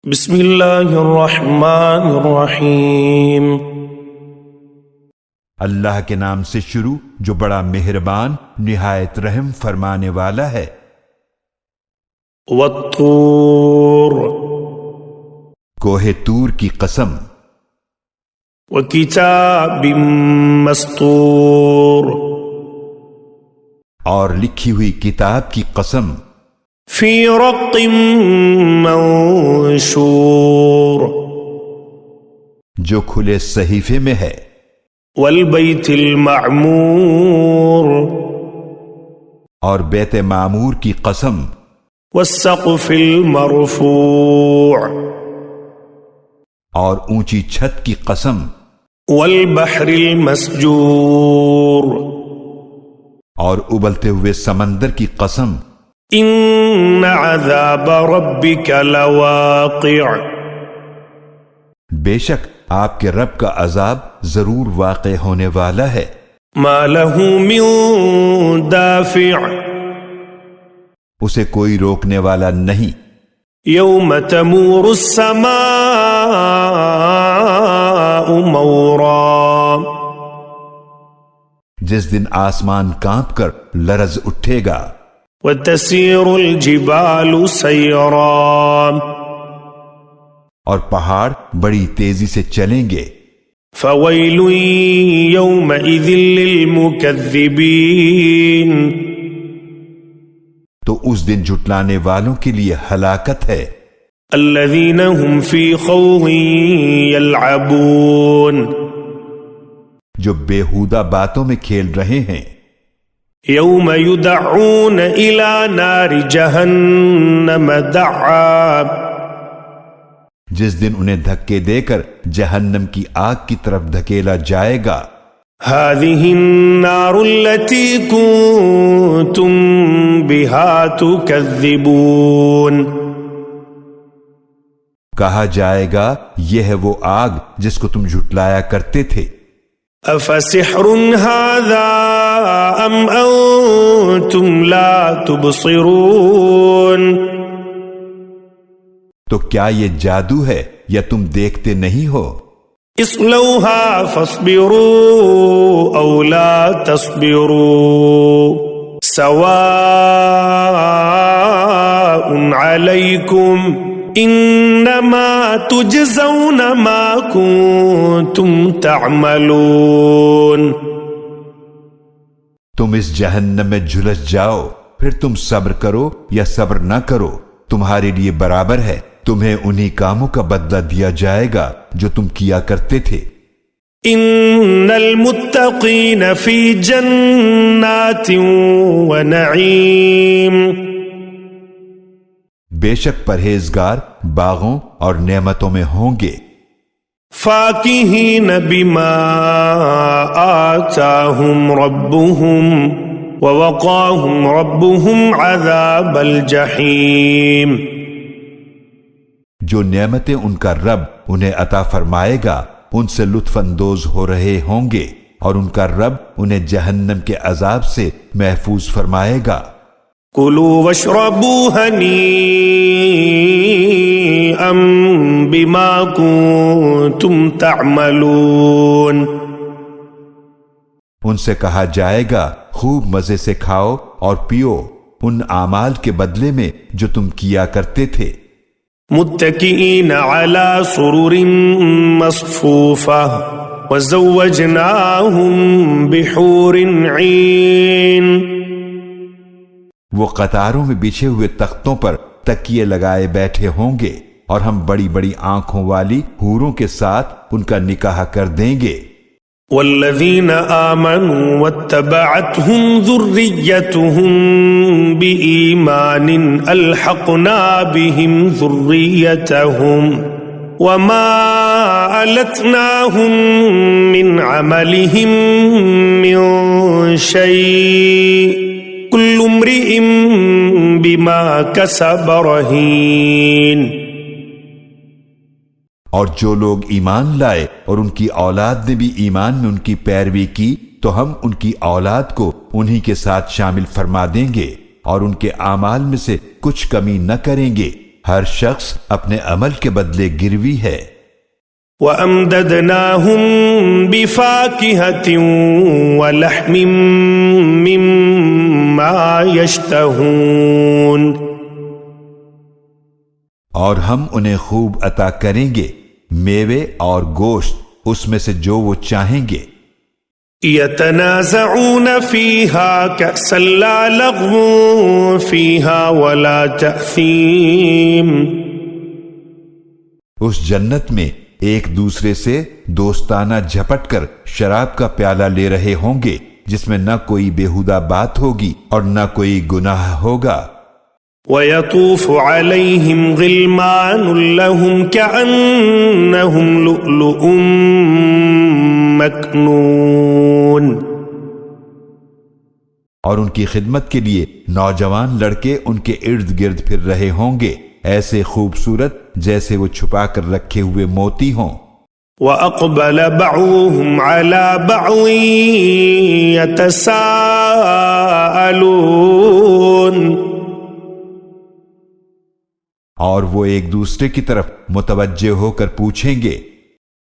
بسم اللہ الرحمن الرحیم۔ اللہ کے نام سے شروع جو بڑا مہربان نہایت رحم فرمانے والا ہے۔ والطور، کوہ طور کی قسم، وکتاب مسطور، اور لکھی ہوئی کتاب کی قسم، فی رق منشور، جو کھلے صحیفے میں ہے، والبیت المعمور، اور بیت معمور کی قسم، والسقف المرفوع، اور اونچی چھت کی قسم، والبحر المسجور، اور ابلتے ہوئے سمندر کی قسم، ان عذاب ربک لواقع، بے شک آپ کے رب کا عذاب ضرور واقع ہونے والا ہے، ما له من دافع، اسے کوئی روکنے والا نہیں، یوم تمور السماء مورا، جس دن آسمان کانپ کر لرز اٹھے گا، وتسیر الجبال سیرا، اور پہاڑ بڑی تیزی سے چلیں گے، فویل یومئذ للمکذبین، تو اس دن جھٹلانے والوں کے لیے ہلاکت ہے، الذین هم فی خوض یلعبون، جو بیہودہ باتوں میں کھیل رہے ہیں، یوم یدعون الی نار جہنم دعا، جس دن انہیں دھکے دے کر جہنم کی آگ کی طرف دھکیلا جائے گا، هذه النار التي كنتم بها تكذبون، کہا جائے گا یہ ہے وہ آگ جس کو تم جھٹلایا کرتے تھے، افسحر هذا ام انتم لا تبصرون، تو کیا یہ جادو ہے یا تم دیکھتے نہیں ہو، اصلوها فاصبروا او لا تصبروا سواء علیکم انما تجزون ما کنتم تعملون، تم اس جہنم میں جھلس جاؤ، پھر تم صبر کرو یا صبر نہ کرو، تمہارے لیے برابر ہے، تمہیں انہی کاموں کا بدلہ دیا جائے گا جو تم کیا کرتے تھے، ان المتقین فی جنات ونعیم، بے شک پرہیزگار باغوں اور نعمتوں میں ہوں گے، فاکہین بما آتاہم ربہم ووقاہم ربہم عذاب الجحیم، جو نعمتیں ان کا رب انہیں عطا فرمائے گا ان سے لطف اندوز ہو رہے ہوں گے، اور ان کا رب انہیں جہنم کے عذاب سے محفوظ فرمائے گا، کلوا واشربوا ہنیئا بما کنتم تعملون، ان سے کہا جائے گا خوب مزے سے کھاؤ اور پیو ان اعمال کے بدلے میں جو تم کیا کرتے تھے، متکئین علی سرر مصفوفہ وزوجناہم بحور عین، وہ قطاروں میں بچھے ہوئے تختوں پر تکیے لگائے بیٹھے ہوں گے، اور ہم بڑی بڑی آنکھوں والی حوروں کے ساتھ ان کا نکاح کر دیں گے، والذین آمنوا واتبعتهم ذریتهم بإیمان الحقنا بهم ذریتهم وما ألتناهم من عملهم من شيء كل امرئ بما كسب رهين، اور جو لوگ ایمان لائے اور ان کی اولاد نے بھی ایمان میں ان کی پیروی کی تو ہم ان کی اولاد کو انہی کے ساتھ شامل فرما دیں گے، اور ان کے اعمال میں سے کچھ کمی نہ کریں گے، ہر شخص اپنے عمل کے بدلے گروی ہے۔ وَأَمْدَدْنَاهُمْ بِفَاكِهَةٍ وَلَحْمٍ مِّمَّا يَشْتَهُونَ، اور ہم انہیں خوب عطا کریں گے میوے اور گوشت اس میں سے جو وہ چاہیں گے۔ يَتَنَازَعُونَ فِيهَا كَأْسًا لَّا لَغْوٌ فِيهَا وَلَا تَأْثِيمٌ، اس جنت میں ایک دوسرے سے دوستانہ جھپٹ کر شراب کا پیالہ لے رہے ہوں گے، جس میں نہ کوئی بیہودہ بات ہوگی اور نہ کوئی گناہ ہوگا۔ وَيَطُوفُ عَلَيْهِمْ غِلْمَانٌ لَّهُمْ كَأَنَّهُمْ لُؤْلُؤٌ مَّكْنُونٌ، اور ان کی خدمت کے لیے نوجوان لڑکے ان کے ارد گرد پھر رہے ہوں گے، ایسے خوبصورت جیسے وہ چھپا کر رکھے ہوئے موتی ہوں۔ وَأَقْبَلَ بَعْضُهُمْ عَلَى بَعْضٍ يَتَسَاءَلُونَ، اور وہ ایک دوسرے کی طرف متوجہ ہو کر پوچھیں گے،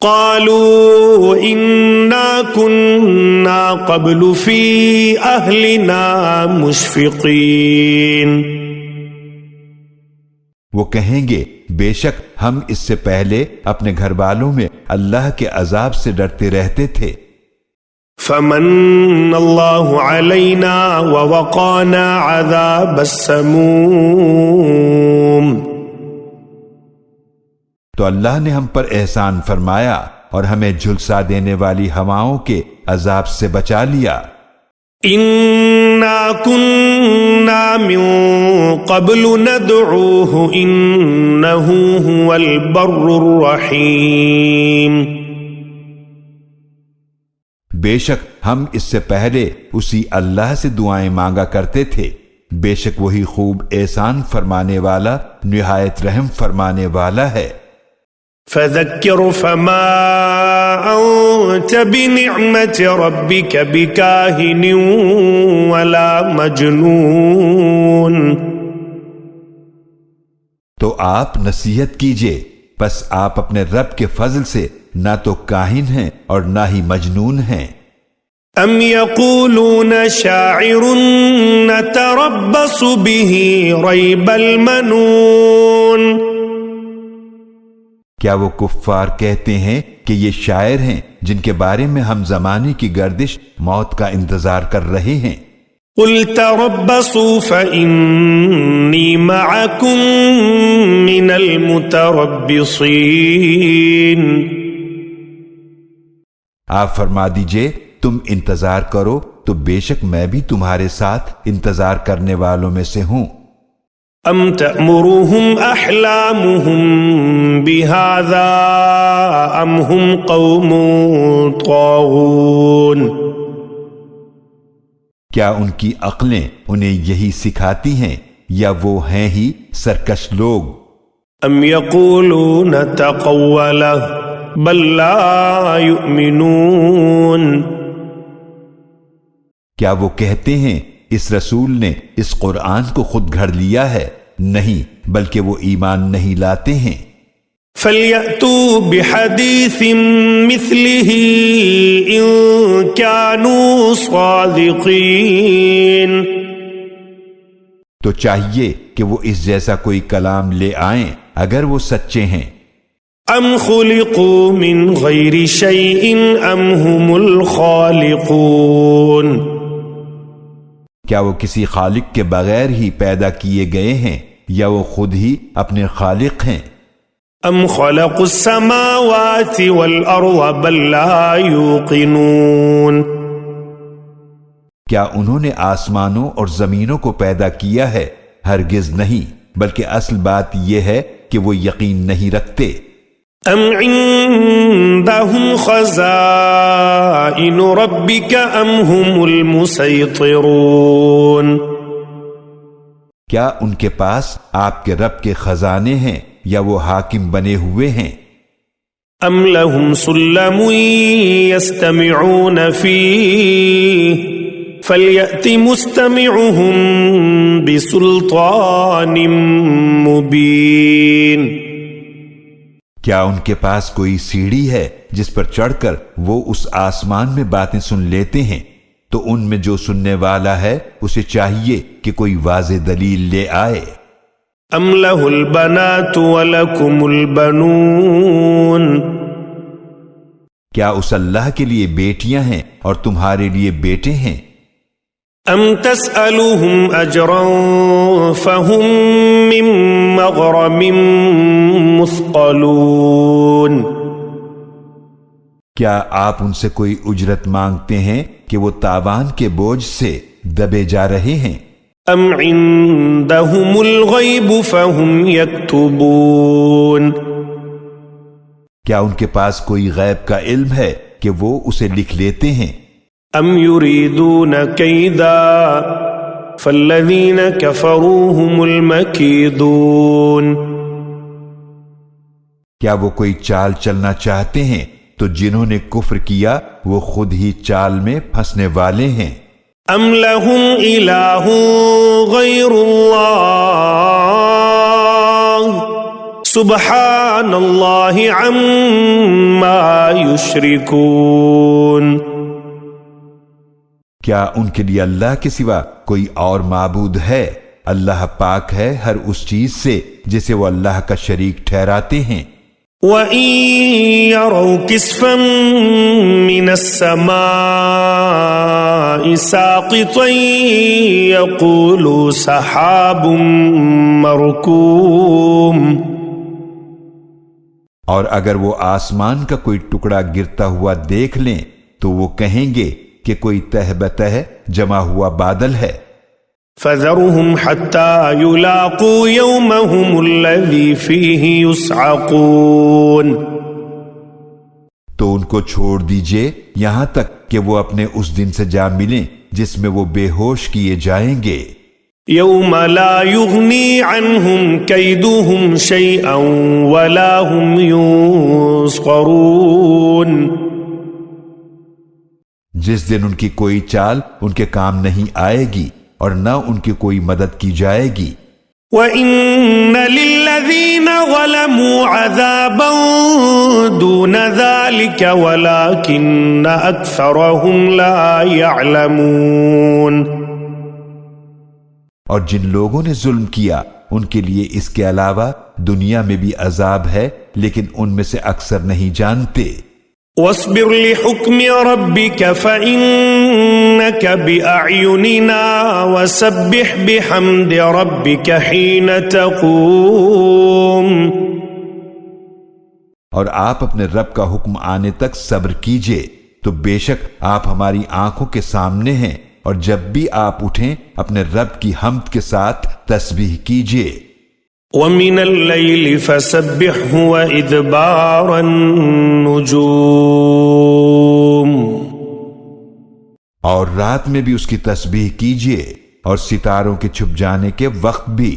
قالوا إنا كنا قبل في أهلنا مشفقين، وہ کہیں گے بے شک ہم اس سے پہلے اپنے گھر والوں میں اللہ کے عذاب سے ڈرتے رہتے تھے۔ فمن الله علينا ووقانا عذاب السموم، تو اللہ نے ہم پر احسان فرمایا اور ہمیں جھلسا دینے والی ہواؤں کے عذاب سے بچا لیا۔ انا كنا من قبل ندعوه انه هو البر الرحیم، بے شک ہم اس سے پہلے اسی اللہ سے دعائیں مانگا کرتے تھے، بے شک وہی خوب احسان فرمانے والا نہایت رحم فرمانے والا ہے۔ فذكر فما أنت بنعمة ربك بكاهن ولا مجنون، تو آپ نصیحت کیجئے، پس آپ اپنے رب کے فضل سے نہ تو کاہن ہیں اور نہ ہی مجنون ہیں۔ ام يقولون شاعر نتربص به ريب المنون، کیا وہ کفار کہتے ہیں کہ یہ شاعر ہیں جن کے بارے میں ہم زمانے کی گردش موت کا انتظار کر رہے ہیں؟ قل تربصوا فإني معكم من المتربصين، آپ فرما دیجئے تم انتظار کرو تو بے شک میں بھی تمہارے ساتھ انتظار کرنے والوں میں سے ہوں۔ ام تأمرهم احلامهم بهذا ام هم قوم طاغون، کیا ان کی عقلیں انہیں یہی سکھاتی ہیں یا وہ ہیں ہی سرکش لوگ؟ ام یقولون تقولہ بل لا یؤمنون، کیا وہ کہتے ہیں اس رسول نے اس قرآن کو خود گھڑ لیا ہے؟ نہیں، بلکہ وہ ایمان نہیں لاتے ہیں۔ فَلْيَأْتُوا بِحَدِيثٍ مِثْلِهِ إِن كَانُوا صَادِقِينَ، تو چاہیے کہ وہ اس جیسا کوئی کلام لے آئیں اگر وہ سچے ہیں۔ ام خلقوا من غیر شیء ام هم الخالقون، کیا وہ کسی خالق کے بغیر ہی پیدا کیے گئے ہیں یا وہ خود ہی اپنے خالق ہیں؟ ام خلقوا السماوات والارض بل لا یوقنون، کیا انہوں نے آسمانوں اور زمینوں کو پیدا کیا ہے؟ ہرگز نہیں، بلکہ اصل بات یہ ہے کہ وہ یقین نہیں رکھتے۔ ام عندهم خزائن ربك ام هم المسيطرون، کیا ان کے پاس آپ کے رب کے خزانے ہیں یا وہ حاکم بنے ہوئے ہیں؟ ام لهم سلم يستمعون فيه فَلْيَأْتِ مُسْتَمِعُهُم بِسُلْطَانٍ مُبِينٍ۔ کیا ان کے پاس کوئی سیڑھی ہے جس پر چڑھ کر وہ اس آسمان میں باتیں سن لیتے ہیں؟ تو ان میں جو سننے والا ہے اسے چاہیے کہ کوئی واضح دلیل لے آئے۔ أَمْ لَهُ الْبَنَاتُ وَلَكُمُ الْبَنُونَ۔ کیا اس اللہ کے لیے بیٹیاں ہیں اور تمہارے لیے بیٹے ہیں؟ أَمْ تَسْأَلُهُمْ أَجْرًا فَهُمْ مِنْ مَغْرَمٍ مُثْقَلُونَ۔ کیا آپ ان سے کوئی اجرت مانگتے ہیں کہ وہ تاوان کے بوجھ سے دبے جا رہے ہیں؟ أَمْ عِنْدَهُمُ الْغَيْبُ فَهُمْ يَكْتُبُونَ۔ کیا ان کے پاس کوئی غیب کا علم ہے کہ وہ اسے لکھ لیتے ہیں؟ أَمْ يُرِيدُونَ كَيْدًا فَالَّذِينَ كَفَرُوا هُمُ الْمَكِيدُونَ۔ کیا وہ کوئی چال چلنا چاہتے ہیں تو جنہوں نے کفر کیا وہ خود ہی چال میں پھنسنے والے ہیں۔ أَمْ لَهُمْ إِلَٰهٌ غَيْرُ اللَّهِ سُبْحَانَ اللَّهِ عَمَّا يُشْرِكُونَ۔ کیا ان کے لیے اللہ کے سوا کوئی اور معبود ہے؟ اللہ پاک ہے ہر اس چیز سے جسے وہ اللہ کا شریک ٹھہراتے ہیں۔ وَإِن يَرَوْا كِسْفًا مِّنَ السَّمَاءِ سَاقِطًا يَقُولُوا سَحَابٌ مَّرْكُومٌ۔ اور اگر وہ آسمان کا کوئی ٹکڑا گرتا ہوا دیکھ لیں تو وہ کہیں گے کہ کوئی تہ بتہ جمع ہوا بادل ہے۔ فَذَرُهُمْ حَتَّى يُلَاقُوا يَوْمَهُمُ الَّذِي فِيهِ يُصْعَقُونَ۔ تو ان کو چھوڑ دیجئے یہاں تک کہ وہ اپنے اس دن سے جا ملیں جس میں وہ بے ہوش کیے جائیں گے۔ يَوْمَ لَا يُغْنِي عَنْهُمْ كَيْدُهُمْ شَيْئًا وَلَا هُمْ يُنصَرُونَ۔ جس دن ان کی کوئی چال ان کے کام نہیں آئے گی اور نہ ان کی کوئی مدد کی جائے گی۔ وَإِنَّ لِلَّذِينَ ظَلَمُوا عَذَابًا دُونَ ذَلِكَ وَلَكِنَّ أَكْثَرَهُمْ لَا يَعْلَمُونَ۔ اور جن لوگوں نے ظلم کیا ان کے لیے اس کے علاوہ دنیا میں بھی عذاب ہے لیکن ان میں سے اکثر نہیں جانتے۔ وَاصْبِرْ لِحُكْمِ رَبِّكَ فَإِنَّكَ بِأَعْيُنِنَا وَسَبِّحْ بِحَمْدِ رَبِّكَ حِينَ تَقُومُ۔ اور آپ اپنے رب کا حکم آنے تک صبر کیجئے تو بے شک آپ ہماری آنکھوں کے سامنے ہیں، اور جب بھی آپ اٹھیں اپنے رب کی حمد کے ساتھ تسبیح کیجئے۔ وَمِنَ اللَّيْلِ فَسَبِّحْهُ وَإِدْبَارَ النُّجُومِ۔ اور رات میں بھی اس کی تسبیح کیجئے اور ستاروں کے چھپ جانے کے وقت بھی۔